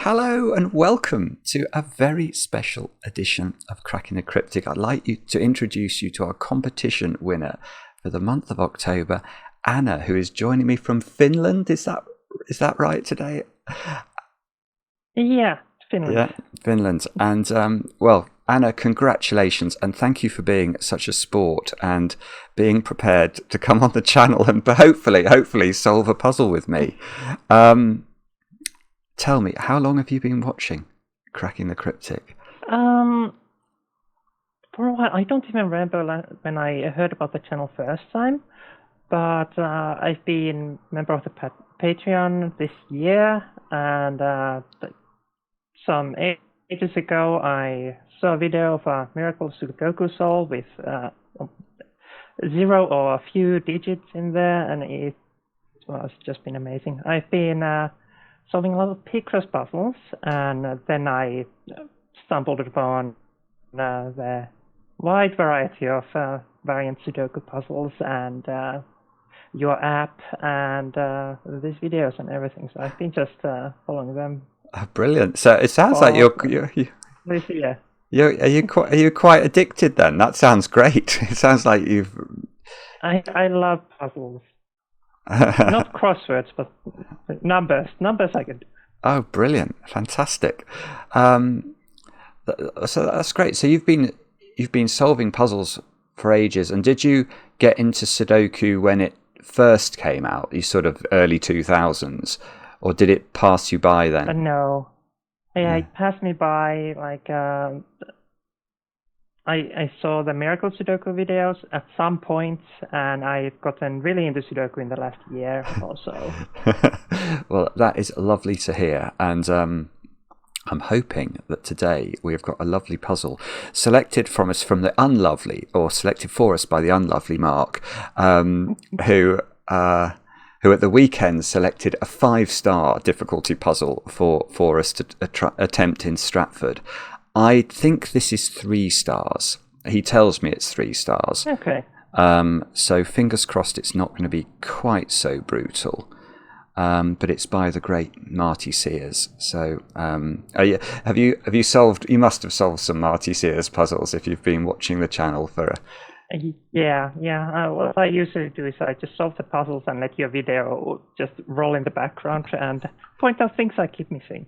Hello and welcome to a very special edition of Cracking the Cryptic. I'd like to introduce you to our competition winner for the month of October, Anna, who is joining me from Finland. Is that right today? Yeah, Finland. Yeah, Finland. And well, Anna, congratulations and thank you for being such a sport and being prepared to come on the channel and hopefully solve a puzzle with me. Tell me, how long have you been watching Cracking the Cryptic? For a while. I don't even remember when I heard about the channel first time, but I've been a member of the Patreon this year, and some ages ago I saw a video of a miracle Sudoku solve with 0 or a few digits in there, and it was just been amazing. I've been solving a lot of Picross puzzles, and then I stumbled upon the wide variety of variant Sudoku puzzles and your app and these videos and everything. So I've been just following them. Oh, brilliant! So it sounds like this year. Are you quite addicted then? That sounds great. It sounds like you've. I love puzzles. Not crosswords, but numbers. Numbers I can do. Oh, brilliant! Fantastic. So that's great. So you've been solving puzzles for ages. And did you get into Sudoku when it first came out? You sort of early 2000s, or did it pass you by then? No. Yeah, it passed me by. Like I saw the Miracle Sudoku videos at some point, and I've gotten really into Sudoku in the last year or so. Well, that is lovely to hear, and I'm hoping that today we've got a lovely puzzle selected from us from the unlovely, or selected for us by the unlovely Mark, who at the weekend selected a 5-star difficulty puzzle for us to attempt in Stratford. I think this is 3 stars. He tells me it's 3 stars. Okay. So fingers crossed it's not going to be quite so brutal. But it's by the great Marty Sears. So have you solved? You must have solved some Marty Sears puzzles if you've been watching the channel for. Yeah. What I usually do is I just solve the puzzles and let your video just roll in the background and point out things I keep missing.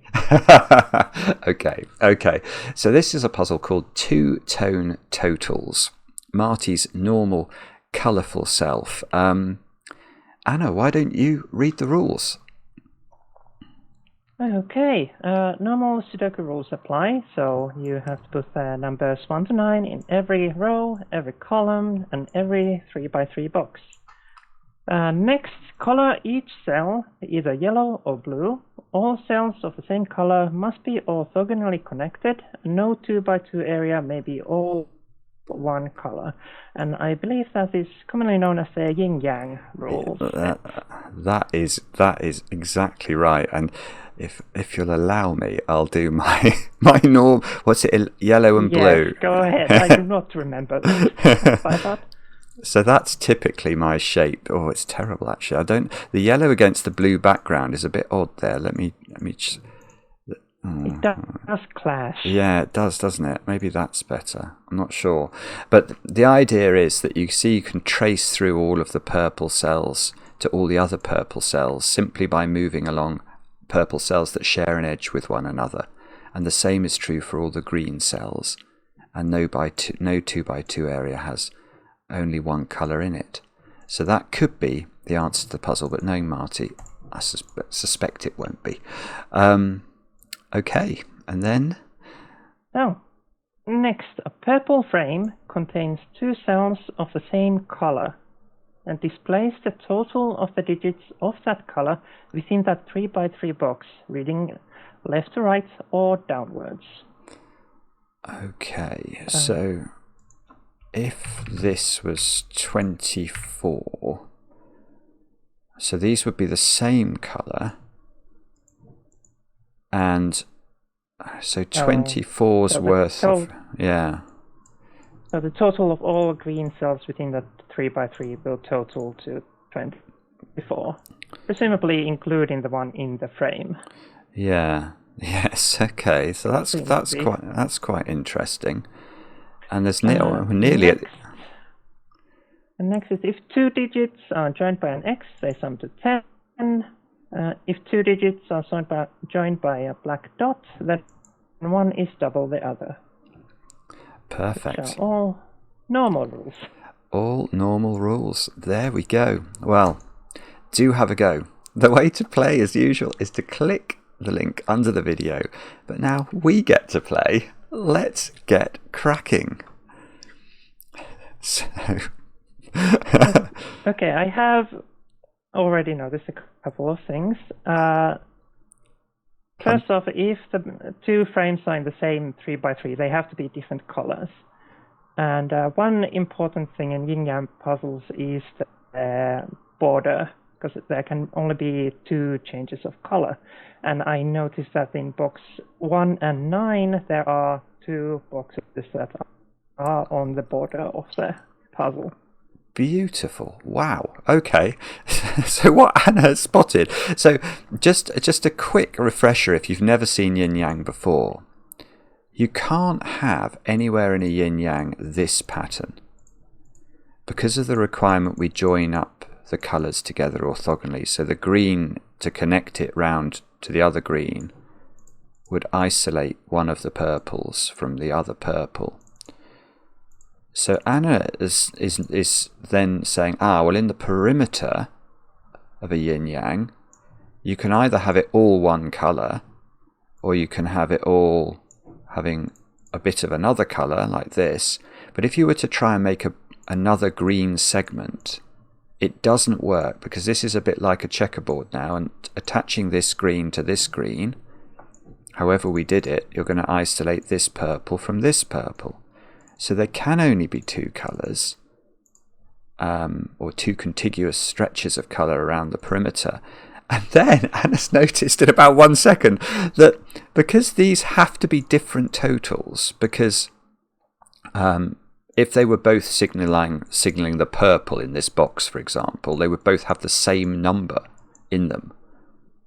Okay. So this is a puzzle called Two-Tone Totals. Marty's normal, colourful self. Anna, why don't you read the rules? Okay, normal Sudoku rules apply, so you have to put the numbers 1 to 9 in every row, every column, and every 3x3 box. Next, color each cell either yellow or blue. All cells of the same color must be orthogonally connected. No 2x2 area may be all one color, and I believe that is commonly known as the yinyang rule. That is exactly right. And if you'll allow me, I'll do my norm. What's it? Yellow and blue. Yes, go ahead. I do not remember that. So that's typically my shape. Oh, it's terrible actually. The yellow against the blue background is a bit odd there. Let me just. It does clash. Yeah, it does, doesn't it? Maybe that's better. I'm not sure. But the idea is that you can trace through all of the purple cells to all the other purple cells simply by moving along purple cells that share an edge with one another. And the same is true for all the green cells. And no 2x2 area has only one colour in it. So that could be the answer to the puzzle, but knowing Marty, I suspect it won't be. Okay, and then? Oh, next, a purple frame contains 2 cells of the same color and displays the total of the digits of that color within that 3x3 box, reading left to right or downwards. Okay, so if this was 24, so these would be the same color. And so 24's worth of, yeah. So the total of all green cells within that 3x3 will total to 24, presumably including the one in the frame. Yeah. Yes. Okay. So that's quite interesting. And there's nearly. And next is if two digits are joined by an X, they sum to 10. If two digits are joined by a black dot, then one is double the other. Perfect. Which are all normal rules. All normal rules. There we go. Well, do have a go. The way to play, as usual, is to click the link under the video. But now we get to play. Let's get cracking. So... Okay, I have already noticed a couple of things. First off, if the two frames are in the same 3x3, they have to be different colors. And one important thing in yin-yang puzzles is the border, because there can only be two changes of color. And I noticed that in box 1 and 9, there are two boxes that are on the border of the puzzle. Beautiful. Wow. Okay. So what Anna has spotted. So just a quick refresher if you've never seen yin yang before. You can't have anywhere in a yin yang this pattern. Because of the requirement we join up the colours together orthogonally. So the green, to connect it round to the other green, would isolate one of the purples from the other purple. So Anna is then saying, well, in the perimeter of a yin-yang, you can either have it all one colour, or you can have it all having a bit of another colour, like this. But if you were to try and make another green segment, it doesn't work, because this is a bit like a checkerboard now, and attaching this green to this green, however we did it, you're going to isolate this purple from this purple. So there can only be two colours, or two contiguous stretches of colour around the perimeter. And then Anna's noticed in about 1 second that because these have to be different totals, because if they were both signalling the purple in this box, for example, they would both have the same number in them.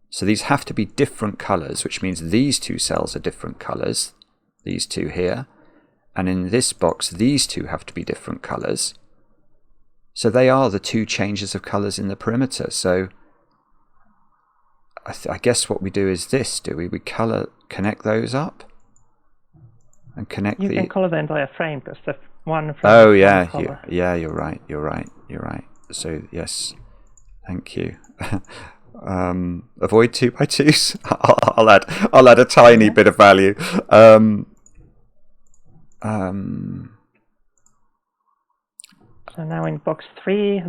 So these have to be different colours, which means these two cells are different colours, these two here. And in this box, these two have to be different colours. So they are the two changes of colours in the perimeter. So I guess what we do is this, do we? We connect those up and connect You can colour the entire frame, because the one frame Oh, is yeah, one colour. yeah, you're right. So, yes, thank you. Avoid 2x2s. I'll add a tiny bit of value. So now in box 3,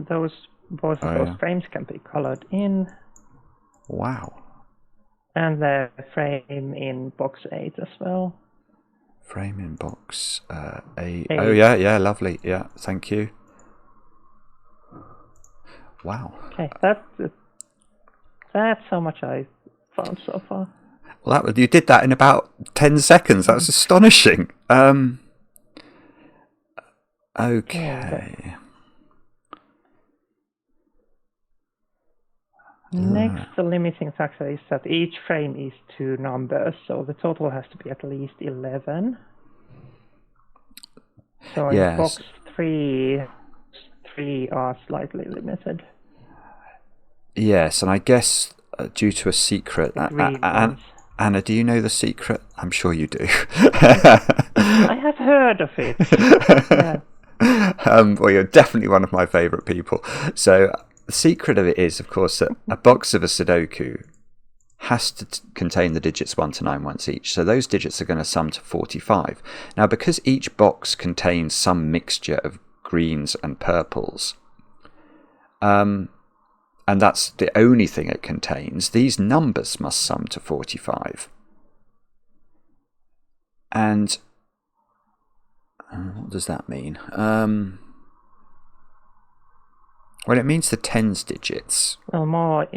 both of those frames can be colored in. Wow. And the frame in box 8 as well. Frame in box 8. Oh, yeah, lovely. Yeah, thank you. Wow. Okay, that's how much I found so far. Well, you did that in about 10 seconds. That was astonishing. Okay. Next, the limiting factor is that each frame is two numbers, so the total has to be at least 11. So in box 3 are slightly limited. Yes, and I guess due to a secret, Anna, do you know the secret? I'm sure you do. I have heard of it. Yeah. Well, you're definitely one of my favourite people. So the secret of it is, of course, that a box of a Sudoku has to contain the digits 1 to 9 once each. So those digits are going to sum to 45. Now, because each box contains some mixture of greens and purples, and that's the only thing it contains, these numbers must sum to 45. And what does that mean? Well, it means the tens digits. Well,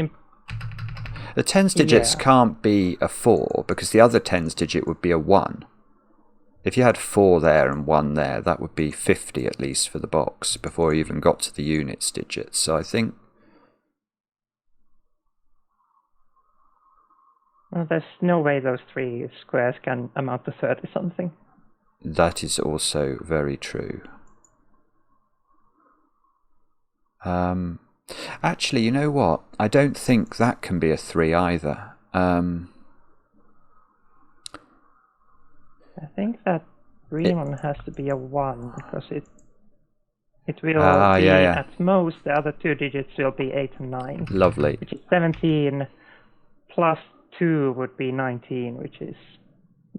the tens digits can't be a 4, because the other tens digit would be a 1. If you had 4 there and 1 there, that would be 50 at least for the box before you even got to the units digits. So I think... Well, there's no way those 3 squares can amount to 30 something. That is also very true. Actually, you know what? I don't think that can be a 3 either. I think that green one has to be a 1 because it will be at most the other 2 digits will be 8 and 9. Lovely. Which is 17 plus 2 would be 19, which is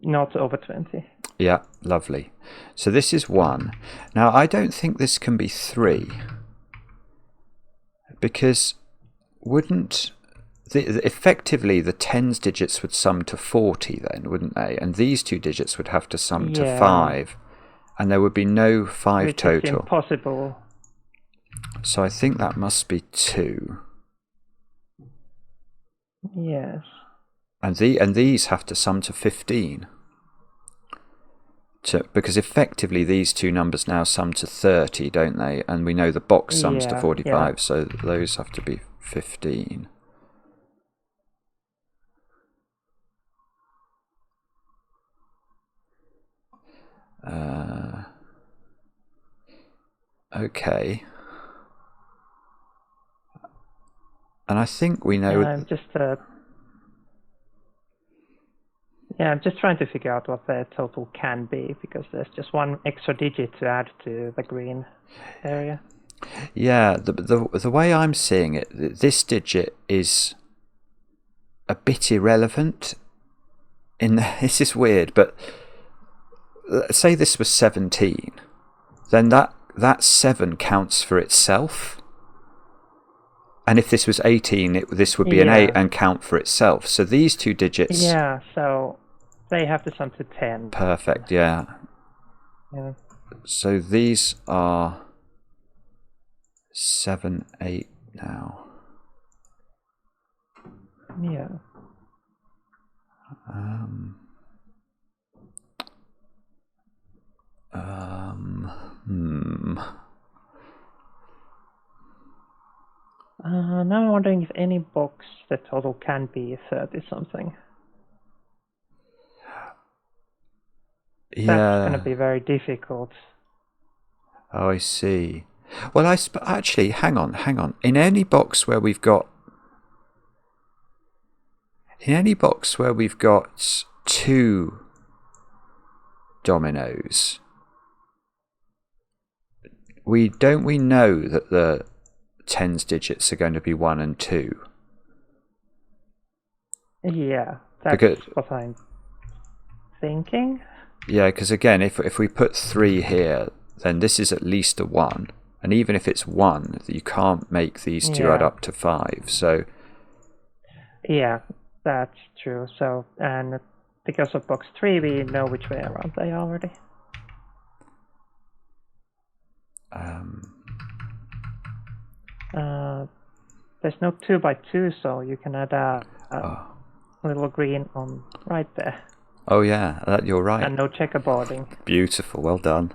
not over 20. Yeah, lovely. So this is 1. Now I don't think this can be 3 because wouldn't effectively the tens digits would sum to 40 then, wouldn't they? And these 2 digits would have to sum to 5, and there would be no 5 which total. Is impossible. So I think that must be 2. Yes. And these have to sum to 15. Because effectively these 2 numbers now sum to 30, don't they? And we know the box sums to 45, so those have to be 15. Okay. And I think we know... I'm just trying to figure out what the total can be, because there's just 1 extra digit to add to the green area. Yeah, the way I'm seeing it, this digit is a bit irrelevant. This is weird, but say this was 17, then that 7 counts for itself. And if this was 18, this would be an 8 and count for itself. So these 2 digits... Yeah, so they have to sum to 10. Perfect, yeah. So these are 7, 8 now. Yeah. Now I'm wondering if any box the total can be 30 something. Yeah. That's going to be very difficult. Oh, I see. Well, actually, hang on. In any box where we've got 2 dominoes, we know that the tens digits are going to be 1 and 2. Yeah, that's what I'm thinking. Yeah, because again, if we put 3 here, then this is at least a 1. And even if it's 1, you can't make these 2 add up to 5. So yeah, that's true. So, and because of box 3, we know which way around they are already. There's no 2 by 2, so you can add a little green on right there. Oh yeah, you're right. And no checkerboarding. Beautiful, well done.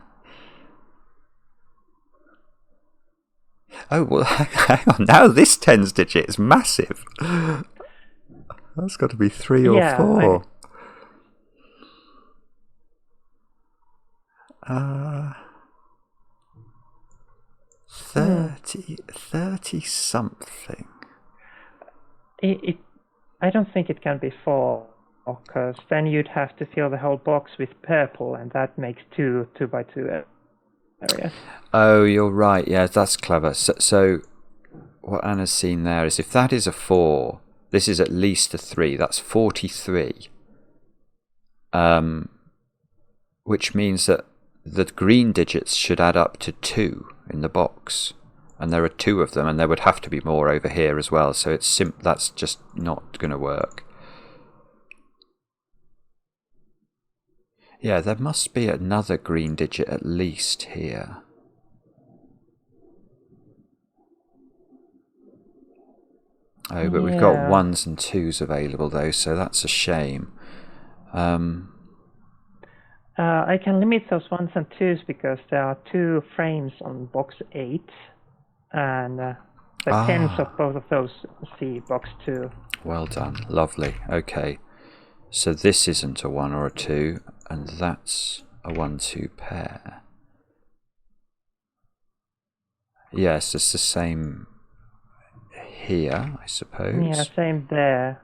Oh, well, hang on. Now this tens digit is massive. That's got to be 3 or 4. 30 something. I don't think it can be 4, because then you'd have to fill the whole box with purple, and that makes 2 by 2 areas. Oh, you're right. Yeah, that's clever. So what Anna's seen there is if that is a 4, this is at least a 3. That's 43. Which means that the green digits should add up to 2 in the box. And there are 2 of them, and there would have to be more over here as well. So it's that's just not going to work. Yeah, there must be another green digit at least here. Oh, but we've got 1s and 2s available though, so that's a shame. I can limit those 1s and 2s because there are 2 frames on box 8, and the 10s of both of those see box 2. Well done, lovely. Okay. So this isn't a 1 or a 2, and that's a 1-2 pair. Yes, it's the same here, I suppose. Yeah, same there.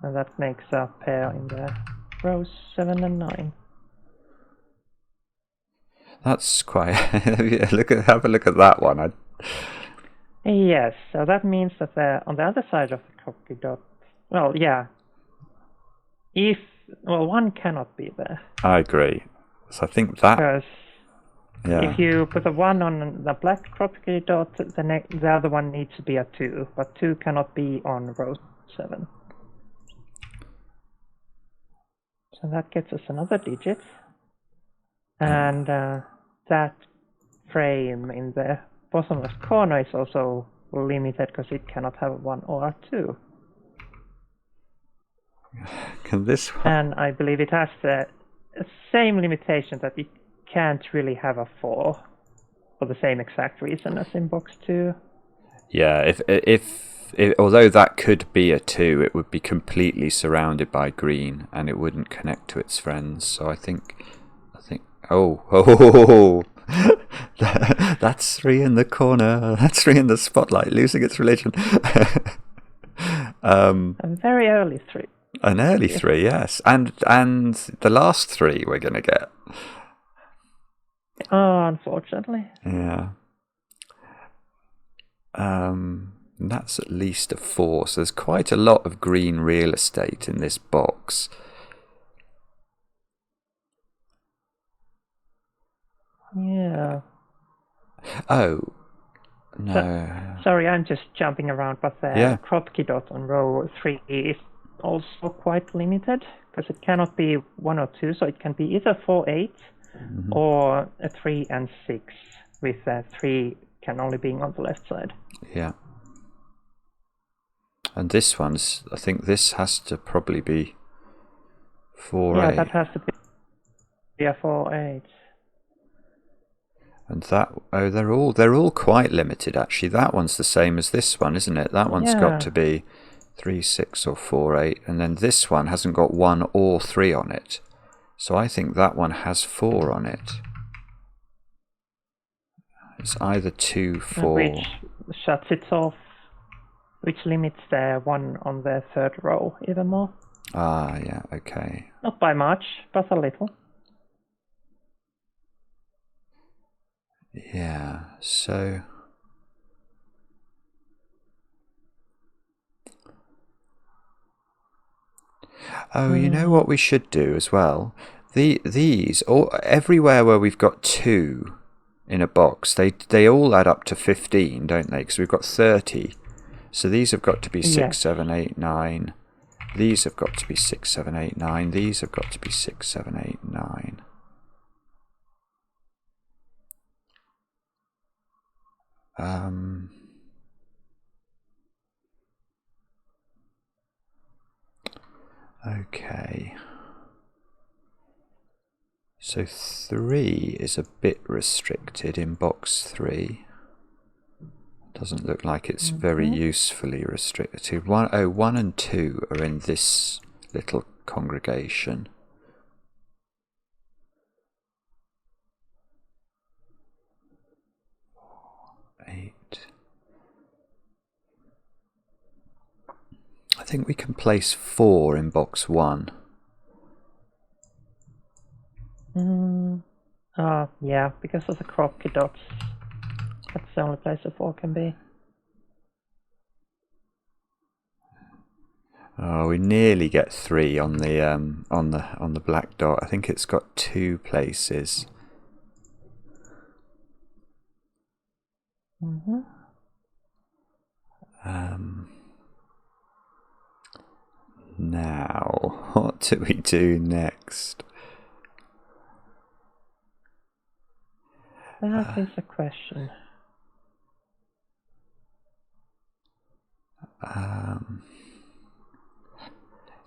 And that makes a pair in the rows 7 and 9. That's quite... have a look at that one. Yes, so that means that on the other side of the copy dot, well, yeah, one cannot be there. I agree. So I think that... Because yeah. if you put a 1 on the black copy dot, the other one needs to be a 2, but 2 cannot be on row 7. So that gets us another digit. And that frame in the bottommost corner is also limited because it cannot have a 1 or a 2. Can this one? And I believe it has the same limitation that it can't really have a 4 for the same exact reason as in box 2. Yeah, if although that could be a 2, it would be completely surrounded by green and it wouldn't connect to its friends. So I think oh that's 3 in the corner. That's 3 in the spotlight, losing its religion. A very early 3. An early 3, yes, and the last 3 we're gonna get. Oh, unfortunately. Yeah. That's at least a 4, so there's quite a lot of green real estate in this box. Yeah. Oh, no. Sorry, I'm just jumping around, but the crop key dot on row 3 is also quite limited, because it cannot be 1 or 2, so it can be either 4, 8, or a 3 and 6, with 3 can only be on the left side. Yeah. And this one's, I think this has to probably be 4, 8. Yeah, that has to be a 4, 8. And that, they're all quite limited actually. That one's the same as this one, isn't it? That one's got to be 3, 6 or 4, 8, and then this one hasn't got 1 or 3 on it. So I think that one has 4 on it. It's either 2, 4. Which shuts it off, which limits the 1 on the third row even more. Ah, yeah, okay. Not by much, but a little. Yeah, so... Oh, you know what we should do as well? These, everywhere where we've got 2 in a box, they all add up to 15, don't they? Because we've got 30. So these have got to be 6, 7, 8, 9. These have got to be 6, 7, 8, 9. These have got to be 6, 7, 8, 9. Okay. So 3 is a bit restricted in box 3. Doesn't look like it's very usefully restricted. 1 and 2 are in this little congregation. I think we can place 4 in box 1. Yeah, because of the crop key dots. That's the only place a 4 can be. Oh, we nearly get 3 on the black dot. I think it's got 2 places. Now, what do we do next? That is a question.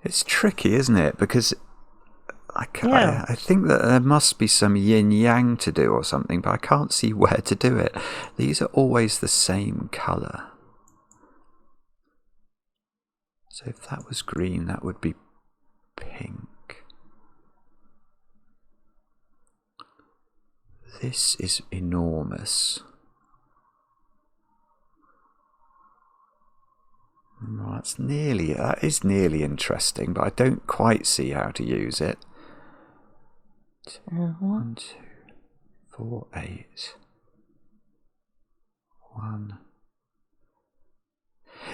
It's tricky, isn't it? Because I think that there must be some yin-yang to do or something, but I can't see where to do it. These are always the same colour. So if that was green, that would be pink. This is enormous. Well, that is nearly interesting, but I don't quite see how to use it. 1, 2, 4, 8. 1.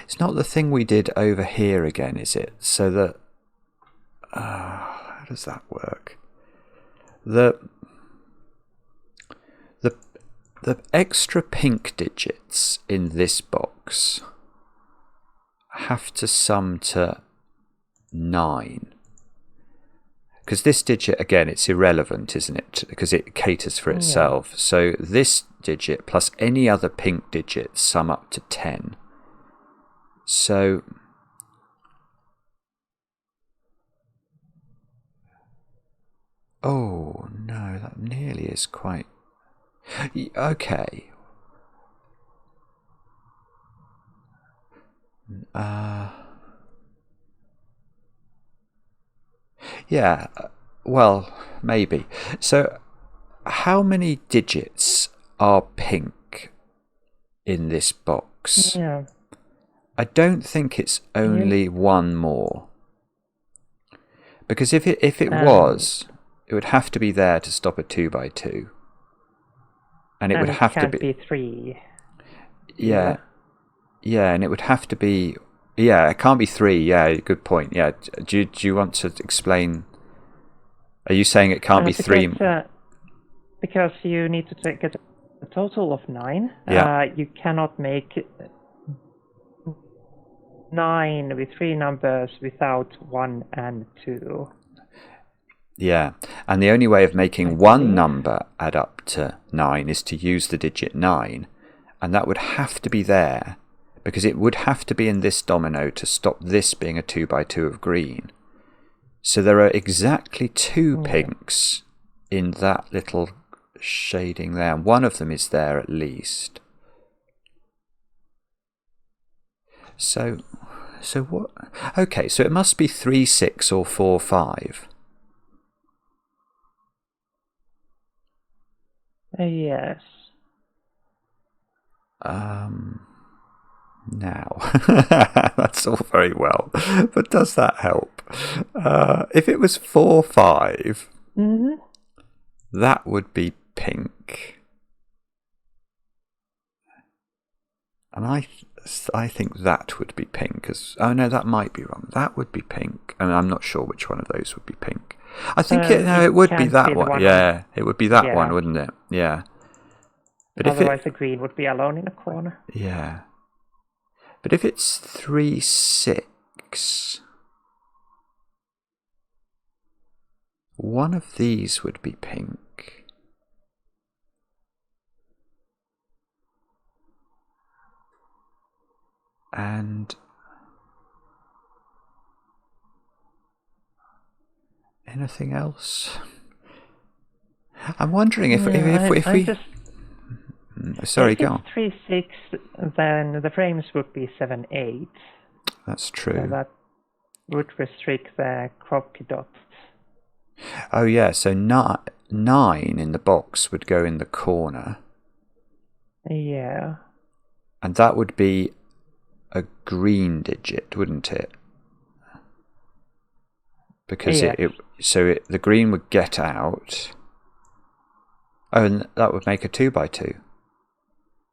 It's not the thing we did over here again, is it? So that how does that work? The extra pink digits in this box have to sum to 9. Because this digit, again, it's irrelevant, isn't it? Because it caters for itself. Yeah. So this digit plus any other pink digit sum up to 10. So oh no, that nearly is quite okay. Yeah, well, maybe. So how many digits are pink in this box? Yeah. I don't think it's only one more. Because if it was, it would have to be there to stop a 2x2. And it would have to be 3. Yeah. Yeah, and it would have to be it can't be 3. Yeah, good point. Yeah. Do you want to explain? Are you saying it can't be 3? Because you need to take a total of 9. Yeah. You cannot make 9 with 3 numbers without 1 and 2. Yeah, and the only way of making one number add up to 9 is to use the digit 9, and that would have to be there, because it would have to be in this domino to stop this being a 2x2 of green. So there are exactly 2 pinks in that little shading there, and one of them is there at least. So what? Okay, so it must be 3, 6 or 4, 5. Yes. Now, that's all very well, but does that help? If it was 4, 5, that would be pink. And I think that would be pink. Oh no, that might be wrong. That would be pink. And I'm not sure which one of those would be pink. I think it would be that one. Yeah, it would be that one, wouldn't it? Yeah. But otherwise the green would be alone in a corner. Yeah. But if it's 3, 6, one of these would be pink. And anything else? I'm wondering if we just, sorry, go on. If it's 3, 6, then the frames would be 7, 8. That's true. So that would restrict the crop dots. Oh yeah, so 9 in the box would go in the corner. Yeah. And that would be a green digit, wouldn't it? Because the green would get out. Oh, and that would make a 2x2.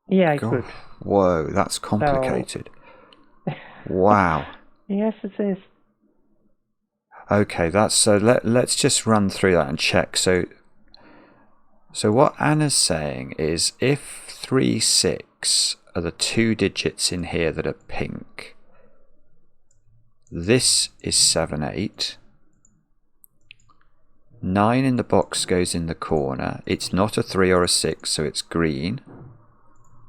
Yeah, it would. Whoa, that's complicated. Wow. Yes, it is. Okay, let's just run through that and check. So what Anna's saying is if 3, 6 are the 2 digits in here that are pink, this is 7, 8. 9 in the box goes in the corner. It's not a 3 or a 6, so it's green.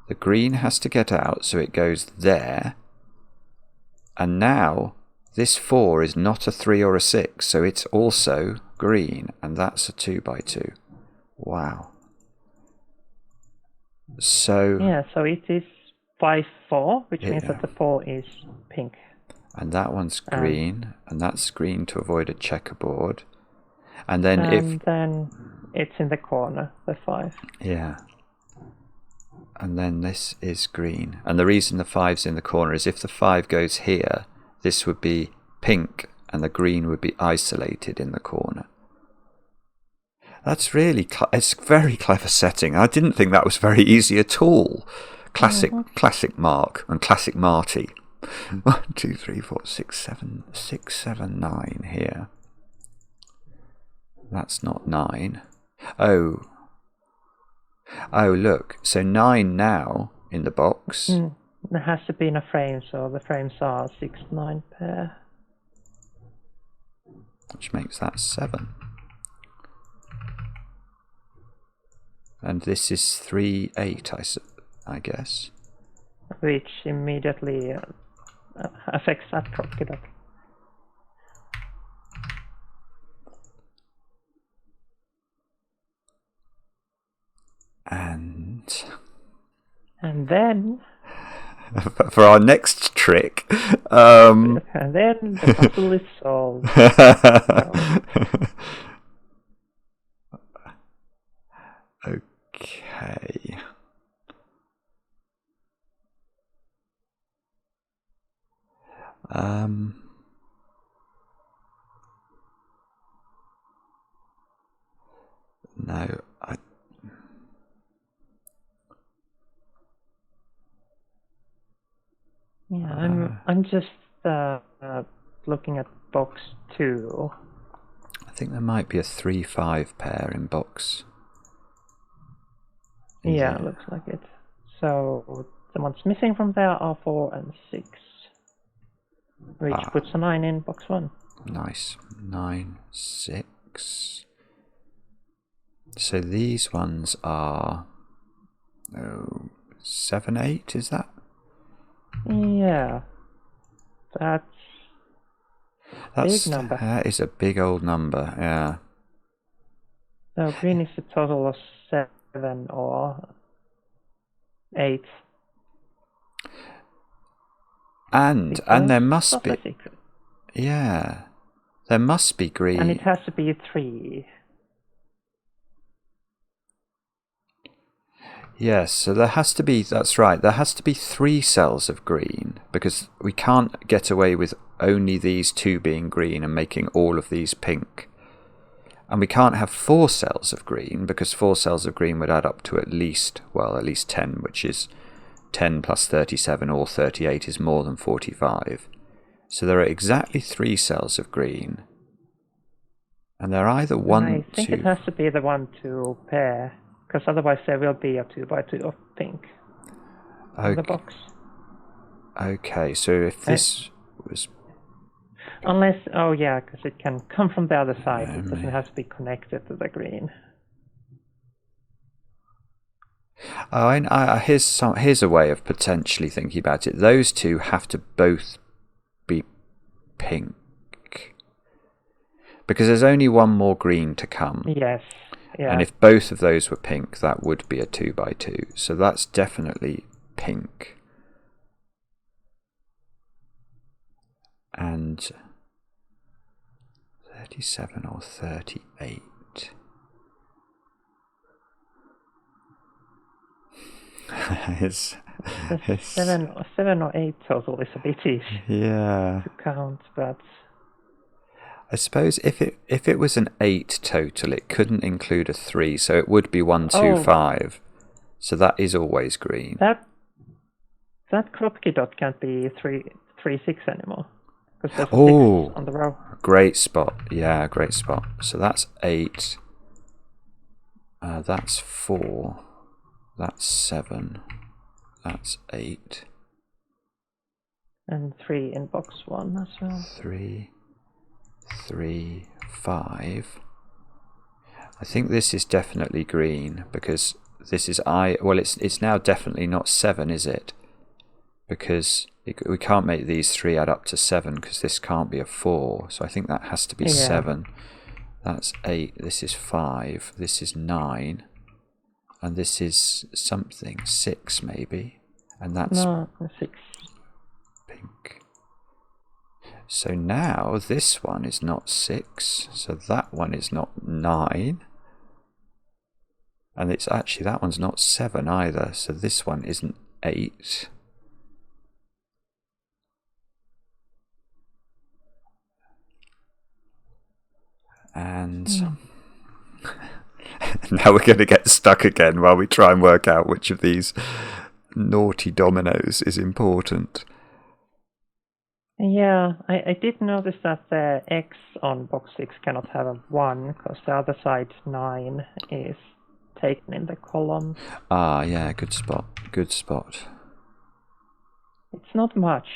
The green has to get out, so it goes there. And now this 4 is not a 3 or a 6, so it's also green, and that's a 2x2. Wow. So yeah, so it is 5, 4, which means that the 4 is pink. And that one's green, and that's green to avoid a checkerboard. And then then it's in the corner, the 5. Yeah. And then this is green. And the reason the 5's in the corner is if the 5 goes here, this would be pink, and the green would be isolated in the corner. That's really it's very clever setting. I didn't think that was very easy at all. Classic Mark and classic Marty. 1, 2, 3, 4, 6, 7, 6, 7, 9 here. That's not 9. Oh, look. So 9 now in the box. There has to be in a frame, so the frames are 6, 9 pair. Which makes that 7. And this is 3, 8, I guess. Which immediately affects that property. And then for our next trick, and then the puzzle is solved. Okay. No, I'm just looking at box 2. I think there might be a 3-5 pair in box. Yeah, it looks like it. So the ones missing from there are 4 and 6, which puts a 9 in box 1. Nice. 9, 6. So these ones are 7, 8. Is that? Yeah, that's big number. That is a big old number. Yeah. So green is a total of 7 or 8. And there must be. Secret. Yeah, there must be green. And it has to be 3. Yes, so there has to be, that's right, there has to be 3 cells of green, because we can't get away with only these 2 being green and making all of these pink. And we can't have 4 cells of green, because 4 cells of green would add up to at least 10, which is 10 plus 37 or 38 is more than 45. So there are exactly 3 cells of green. And they're either 1, 2... I think it has to be the 1-2 pair. Because otherwise there will be a 2x2 of pink in the box. Okay, so if this was... Unless, because it can come from the other side. It doesn't have to be connected to the green. Here's a way of potentially thinking about it. Those 2 have to both be pink. Because there's only 1 more green to come. Yes. Yeah. And if both of those were pink, that would be a 2x2. So that's definitely pink. And 37 or 38. it's 7 or 8 total is a bit easy to count, but... I suppose if it was an 8 total, it couldn't include a 3, so it would be 1, 2, 5. So that is always green. That Kropki dot can't be 3, 6 anymore. Because there's 6 on the row. Great spot. Yeah, great spot. So that's 8. That's 4. That's 7. That's 8. And 3 in box 1 as well. 3, 5. I think this is definitely green because this is it's now definitely not 7, is it? Because we can't make these 3 add up to 7 because this can't be a 4. So I think that has to be 7. That's 8. This is 5. This is 9. And this is something 6 maybe. And that's 6. Pink. So now this one is not 6, so that one is not 9. And it's actually, that one's not 7 either, so this one isn't 8. And now we're going to get stuck again while we try and work out which of these naughty dominoes is important. Yeah, I did notice that the X on box 6 cannot have a 1, because the other side 9 is taken in the column. Ah, yeah, good spot. Good spot. It's not much,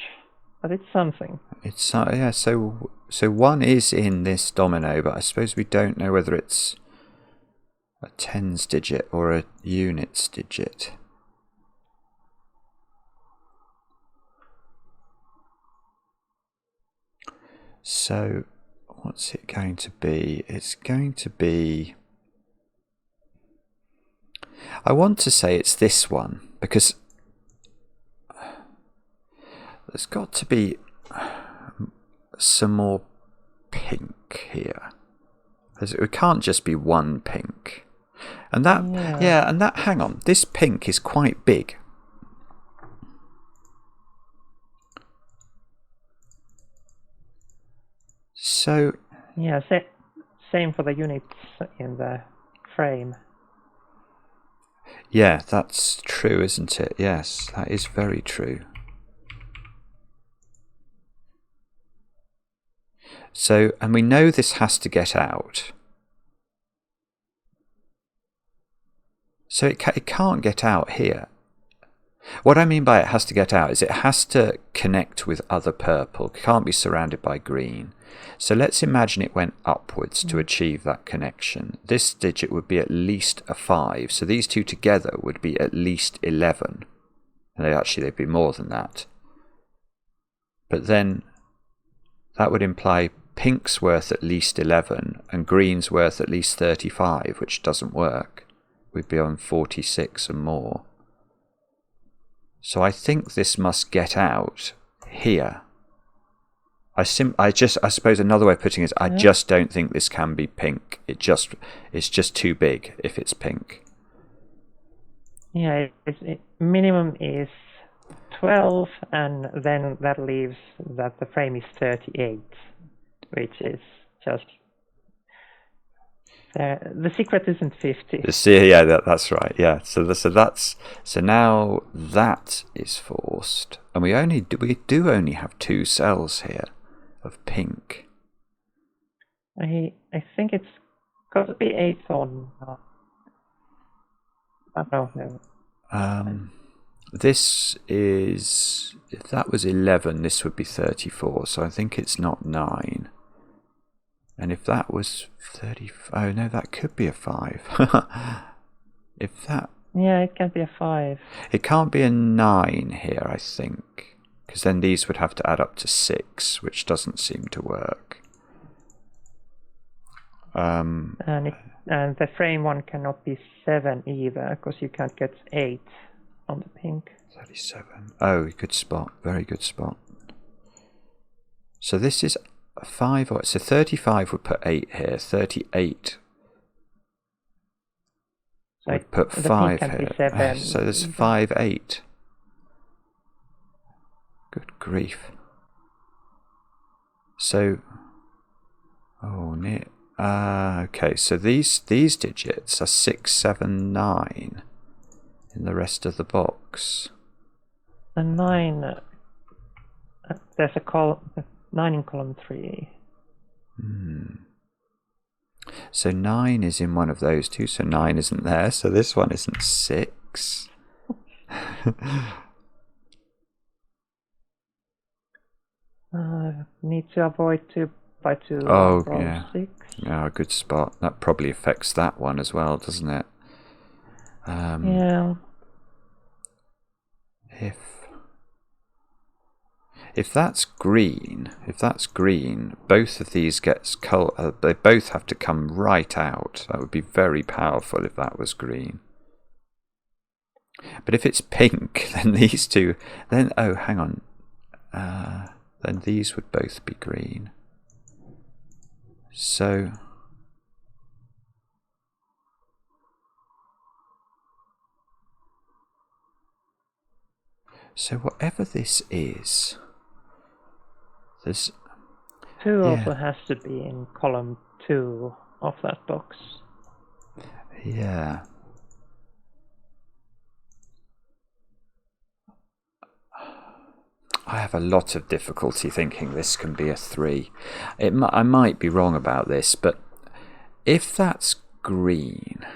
but it's something. It's yeah. So 1 is in this domino, but I suppose we don't know whether it's a tens digit or a units digit. So what's it going to be? It's going to be... I want to say it's this one, because there's got to be some more pink here. It can't just be one pink. And that, yeah, and that, hang on, this pink is quite big. So... yeah, same for the units in the frame. Yeah, that's true, isn't it? Yes, that is very true. So, and we know this has to get out. So it can't get out here. What I mean by it has to get out is it has to connect with other purple. It can't be surrounded by green. So let's imagine it went upwards to achieve that connection. This digit would be at least a 5. So these two together would be at least 11. And they'd be more than that. But then that would imply pink's worth at least 11 and green's worth at least 35, which doesn't work. We'd be on 46 and more. So I think this must get out here. I suppose another way of putting it is I just don't think this can be pink. It's just too big if it's pink. Yeah, minimum is 12, and then that leaves that the frame is 38, which is just... the secret isn't 50. Yeah, that's right. Yeah, so now that is forced, and we do only have 2 cells here of pink. I think it's got to be 8 on. I don't know. This is, if that was 11, this would be 34. So I think it's not 9. And if that was 30, oh no, that could be a 5. If that... yeah, it can be a 5. It can't be a 9 here, I think. Because then these would have to add up to 6, which doesn't seem to work. And the frame one cannot be 7 either, because you can't get 8 on the pink. 37. Oh, good spot. Very good spot. So this is... 5 or so 35 would put 8 here. 38 would put 5 here. So there's 5, 8. Good grief. So, oh, near. Okay, so these digits are 6, 7, 9 in the rest of the box. The 9. There's a column. 9 in column 3. So 9 is in one of those two, so 9 isn't there, so this one isn't 6. Need to avoid 2 by 2. Oh, yeah. 6. Oh, good spot. That probably affects that one as well, doesn't it? Yeah. If that's green, both of these they both have to come right out. That would be very powerful if that was green. But if it's pink, then these two, then, oh, hang on. then these would both be green. So whatever this is, there's 2 also has to be in column 2 of that box. Yeah. I have a lot of difficulty thinking this can be a 3. I might be wrong about this, but if that's green,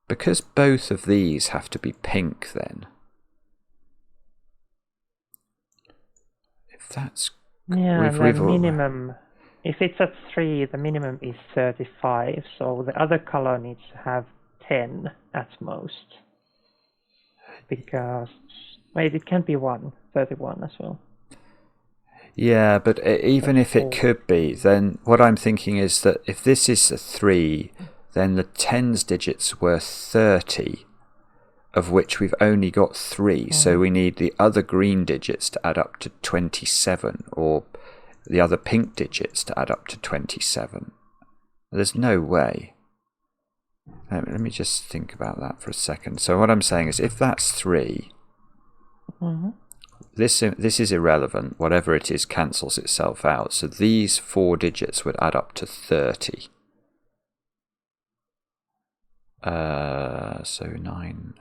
because both of these have to be pink then, if that's... Yeah, the minimum, if it's at 3, the minimum is 35, so the other color needs to have 10 at most. Because, wait, it can be 31 as well. Yeah, but even if it could be, then what I'm thinking is that if this is a 3, then the 10's digits were 30, of which we've only got 3, so we need the other green digits to add up to 27, or the other pink digits to add up to 27. There's no way. Let me just think about that for a second. So what I'm saying is, if that's 3, this is irrelevant. Whatever it is cancels itself out. So these 4 digits would add up to 30. So 9...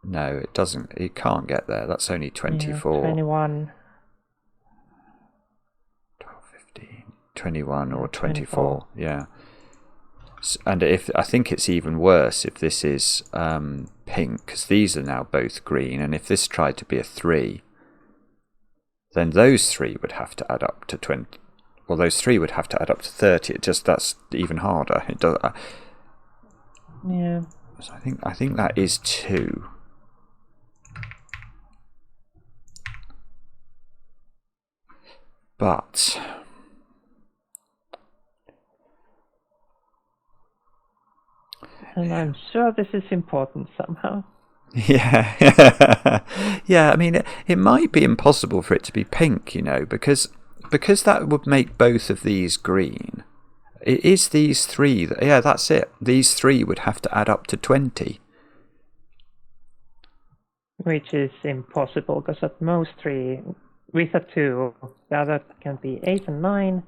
No, it doesn't. It can't get there. That's only 24. Yeah, 21. 12, 15, 21 or 24. Yeah. And I think it's even worse if this is pink, because these are now both green. And if this tried to be a 3, then those 3 would have to add up to 20. Well, those 3 would have to add up to 30. That's even harder. It does. Yeah. So I think that is 2. But and I'm sure this is important somehow. Yeah. Yeah, I mean, it might be impossible for it to be pink, because that would make both of these green. It is these 3. Yeah, that's it. These 3 would have to add up to 20. Which is impossible, because at most 3... with a 2, the other can be 8 and 9,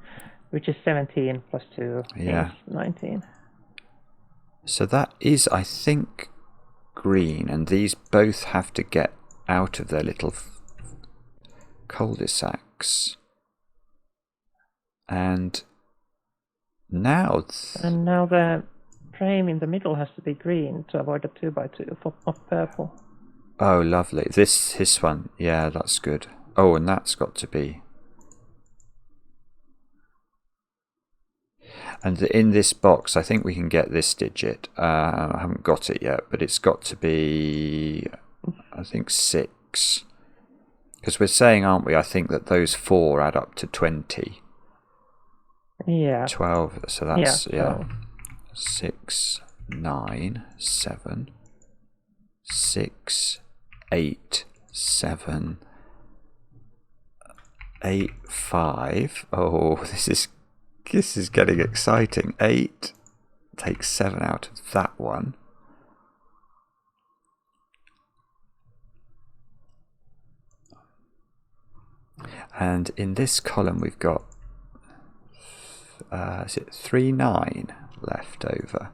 which is 17 plus 2 is 19. So that is, I think, green, and these both have to get out of their little cul-de-sacs. And now the frame in the middle has to be green to avoid a 2x2 of purple. Oh, lovely. This one, yeah, that's good. Oh, and that's got to be... And in this box, I think we can get this digit. I haven't got it yet, but it's got to be, I think, 6. Because we're saying, aren't we, I think that those 4 add up to 20. Yeah. 12, so that's, 6, 9, 7, 6, 8, 7... 8, 5. Oh, this is getting exciting. 8. Take 7 out of that one. And in this column we've got is it 3, 9 left over.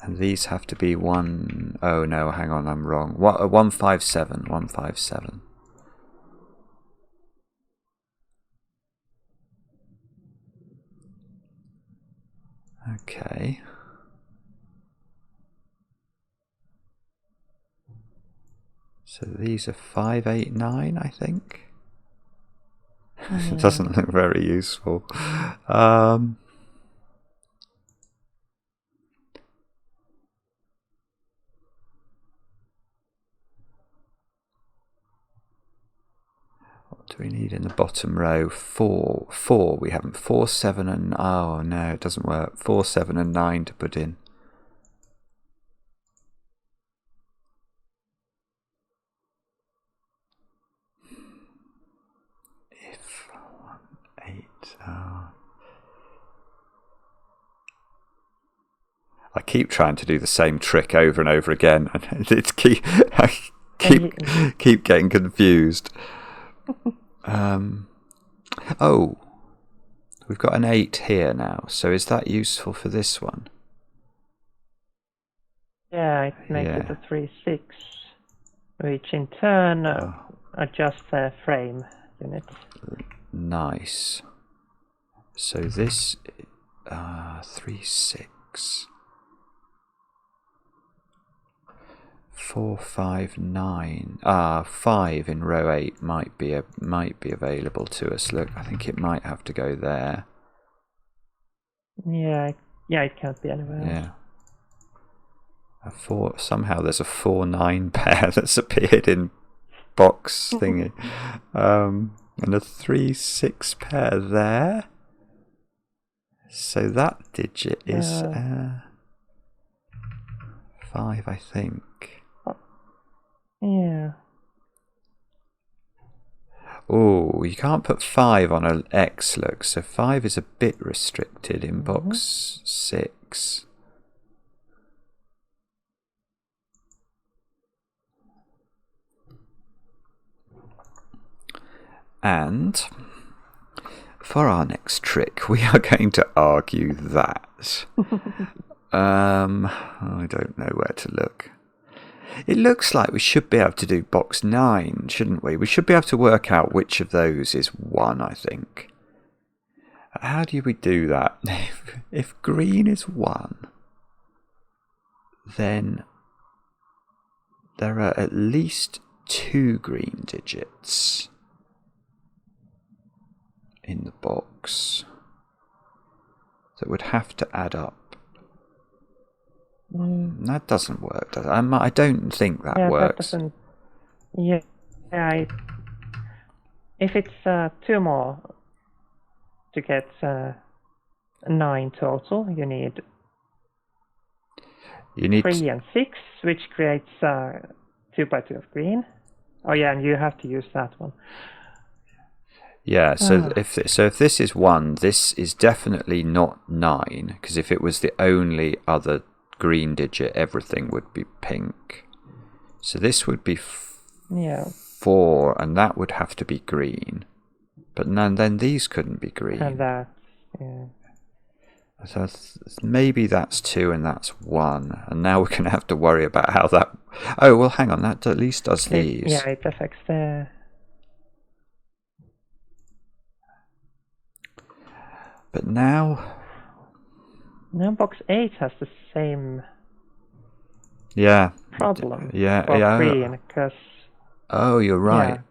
And these have to be 1... Oh no, hang on, I'm wrong. 157. 157. Okay. So these are 5, 8, 9, I think. It doesn't look very useful. What do we need in the bottom row? 4. 4. We haven't. 4, 7, and... Oh, no, it doesn't work. 4, 7, and 9 to put in. keep trying to do the same trick over and over again, and I keep getting confused. Oh, we've got an 8 here now. So is that useful for this one? Yeah, it makes it a 3-6, which in turn adjusts the frame unit. Nice. So this 3-6. 4, 5, 9. 5 in row 8 might be available to us. Look, I think it might have to go there. Yeah, it can't be anywhere else. Yeah. Somehow there's a 4-9 pair that's appeared in box thingy, and a 3-6 pair there. So that digit is 5, I think. Yeah. Oh, you can't put 5 on an X, look. So 5 is a bit restricted in box 6. And for our next trick, we are going to argue that. I don't know where to look. It looks like we should be able to do box 9, shouldn't we? We should be able to work out which of those is 1, I think. How do we do that? If green is 1, then there are at least 2 green digits in the box that would have to add up. That doesn't work, does it? I don't think that works. That doesn't. If it's 2 more to get 9 total, you need 3 and 6, which creates 2 by 2 of green. Oh yeah, and you have to use that one. Yeah, so if this is 1, this is definitely not 9, because if it was the only other green digit, everything would be pink. So this would be 4, and that would have to be green. But then these couldn't be green. And that, yeah. So maybe that's 2 and that's 1. And now we're going to have to worry about how that... Oh, well, hang on, that at least does these. Yeah, it affects the... But now... Now box 8 has the same problem for green, because... Oh, you're right. Yeah.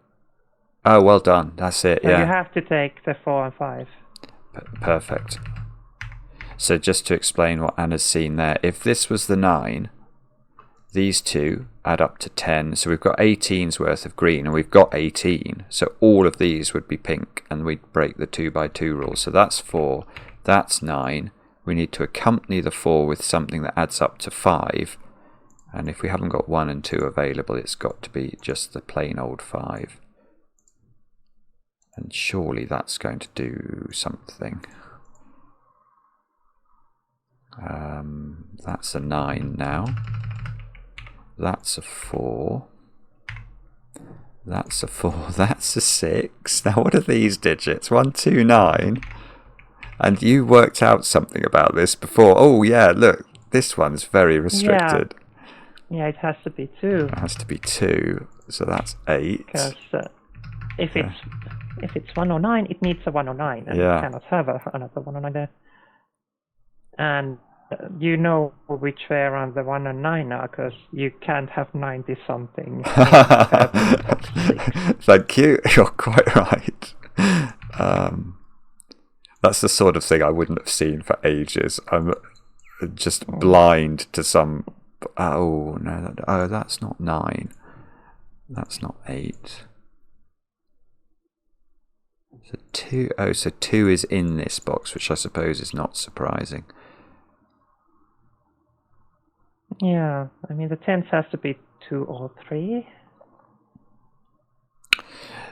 Oh, well done. That's it, so you have to take the 4 and 5. Perfect. So just to explain what Anna's seen there, if this was the 9, these two add up to 10. So we've got 18's worth of green, and we've got 18. So all of these would be pink, and we'd break the 2 by 2 rule. So that's 4. That's 9. We need to accompany the 4 with something that adds up to 5. And if we haven't got 1 and 2 available, it's got to be just the plain old 5. And surely that's going to do something. That's a 9 now. That's a 4. That's a 4. That's a 6. Now what are these digits? 1, 2, 9. And you worked out something about this before. Oh yeah, look, this one's very restricted. Yeah, it has to be 2. It has to be 2. So that's 8. Because if it's 109, it needs a 109, and you cannot have another 109 there. And you know which way around the 1 and 9 are, because you can't have 90 something. Thank you. You're quite right. That's the sort of thing I wouldn't have seen for ages. I'm just blind to some. Oh no! That's not 9. That's not 8. So 2. Oh, so 2 is in this box, which I suppose is not surprising. Yeah, I mean the 10s has to be 2 or 3.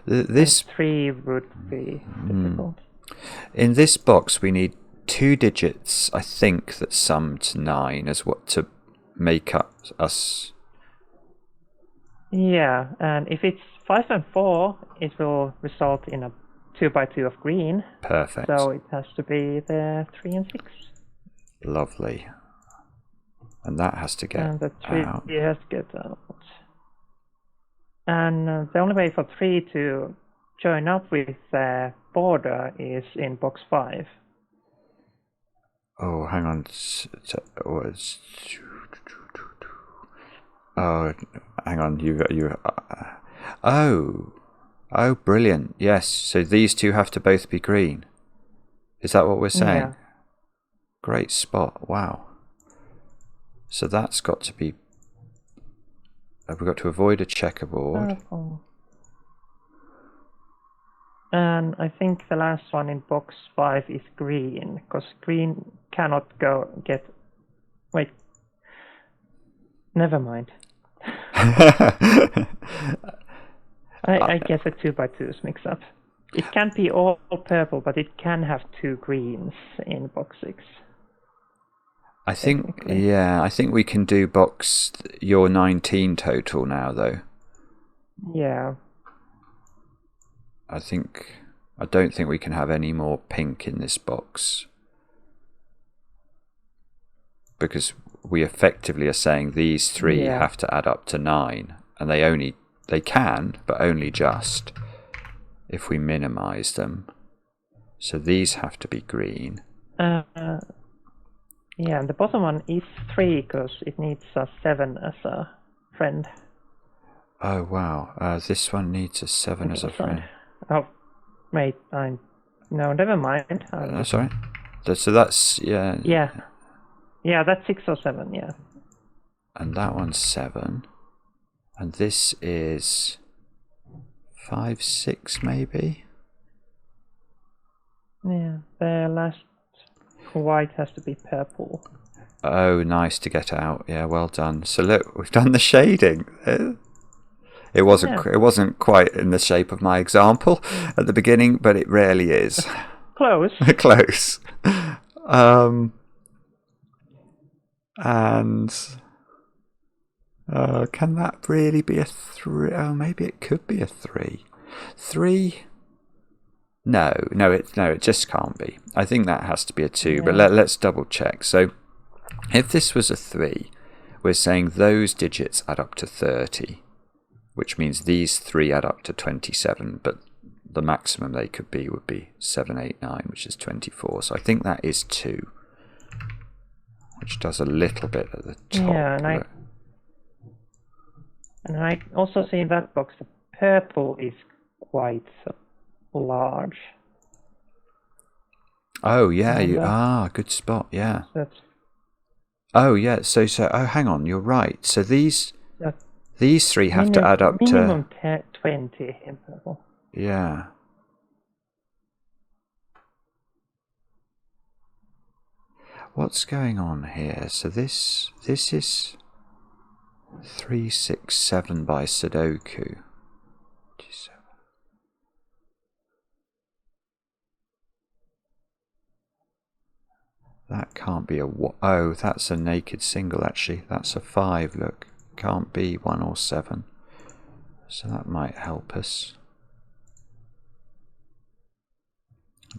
This and 3 would be difficult. In this box, we need two digits, I think, that sum to 9 as what to make up us. Yeah, and if it's 5 and 4, it will result in a 2 by 2 of green. Perfect. So it has to be the 3 and 6. Lovely. And that has to get and the 3 out. has to get out. And the only way for 3 to join up with the border is in box 5. Oh, hang on. Oh, hang on. Oh, brilliant. Yes. So these two have to both be green. Is that what we're saying? Yeah. Great spot. Wow. So that's got to be. We've got to avoid a checkerboard. Purple. And I think the last one in box 5 is green, because green cannot get. Wait. Never mind. I get the 2 by 2s mixed up. It can't be all purple, but it can have 2 greens in box 6. I think, yeah, I think we can do box your 19 total now, though. Yeah. I don't think we can have any more pink in this box. Because we effectively are saying these 3 have to add up to 9. And they can, but only just if we minimize them. So these have to be green. Yeah, and the bottom one is 3 because it needs a 7 as a friend. Oh, wow. This one needs a 7 as a friend. Oh, wait, no, never mind. Sorry? So that's, yeah. Yeah, that's 6 or 7, yeah. And that one's 7. And this is 5, 6 maybe? Yeah, the last white has to be purple. Oh, nice to get out. Yeah, well done. So look, we've done the shading. It wasn't quite in the shape of my example at the beginning, but it rarely is. Close. Close. And can that really be a 3? Oh, maybe it could be a 3. 3? No, it just can't be. I think that has to be a 2, but let's double check. So if this was a 3, we're saying those digits add up to 30, which means these 3 add up to 27, but the maximum they could be would be 7, 8, 9, which is 24. So I think that is 2, which does a little bit at the top. Yeah, and I also see in that box the purple is quite large. Oh yeah, good spot. Yeah. Oh yeah. So hang on, you're right. So these 3 have to add up minimum 20 in purple. Yeah. What's going on here? So this is 3, 6, 7 by Sudoku. That can't be oh, that's a naked single actually. That's a 5, look. Can't be 1 or 7. So that might help us.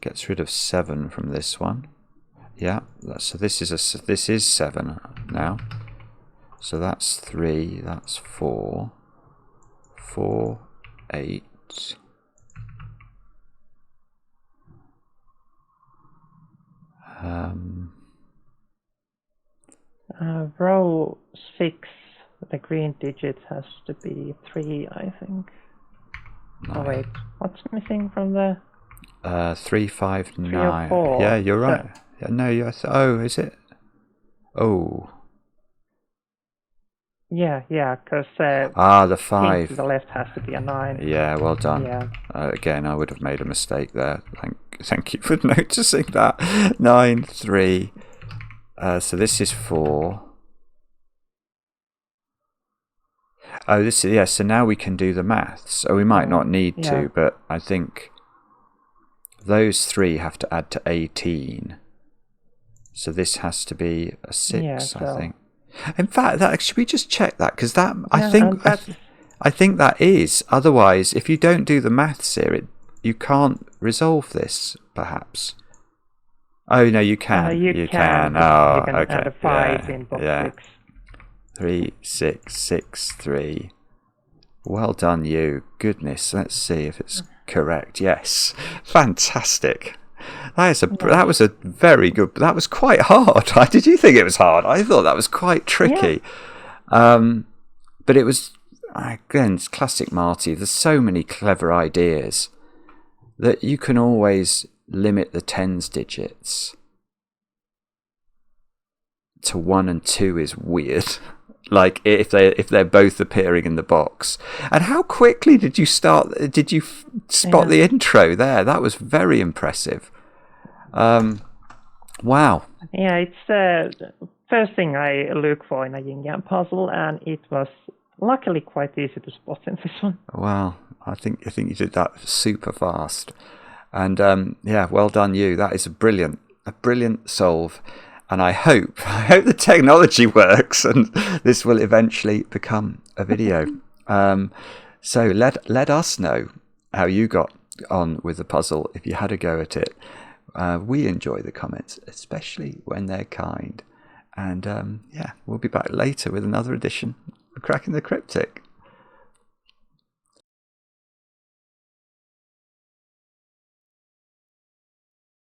Gets rid of 7 from this one. Yeah, so this is 7 now. So that's 3, that's 4. 4, 8. Row 6, the green digit has to be 3, I think. No. Oh wait, what's missing from the? 3, 5, 9. 3 or 4. Yeah, you're right. Yeah, no, oh, is it? Oh. Yeah, because the 5 to the left has to be a 9. Yeah, well done. Yeah. Again, I would have made a mistake there. Thank you for noticing that. 9, 3. So this is 4. Oh, this is so now we can do the maths. So we might not need to, but I think those 3 have to add to 18. So this has to be a 6, Yeah, I so- think. In fact, should we just check that? Because that Yeah, and I think that is. Otherwise, if you don't do the maths here, you can't resolve this. Perhaps. Oh no, you can. you can. can. Oh, You can okay. add a 5 in box 6. 3, 6, 6, 3. Well done, you. Goodness. Let's see if it's correct. Yes. Fantastic. That was a very good. That was quite hard. Did you think it was hard? I thought that was quite tricky. Yeah. But it was, again, it's classic Marty. There's so many clever ideas that you can always limit the tens digits to 1 and 2 is weird. Like if they're both appearing in the box. And how quickly did you start? Did you spot the intro there? That was very impressive. Wow. Yeah, it's the first thing I look for in a yin-yang puzzle, and it was luckily quite easy to spot in this one. Wow, I think you did that super fast. And well done you. That is a brilliant solve. And I hope the technology works and this will eventually become a video. So let us know how you got on with the puzzle if you had a go at it. We enjoy the comments, especially when they're kind. And we'll be back later with another edition of Cracking the Cryptic.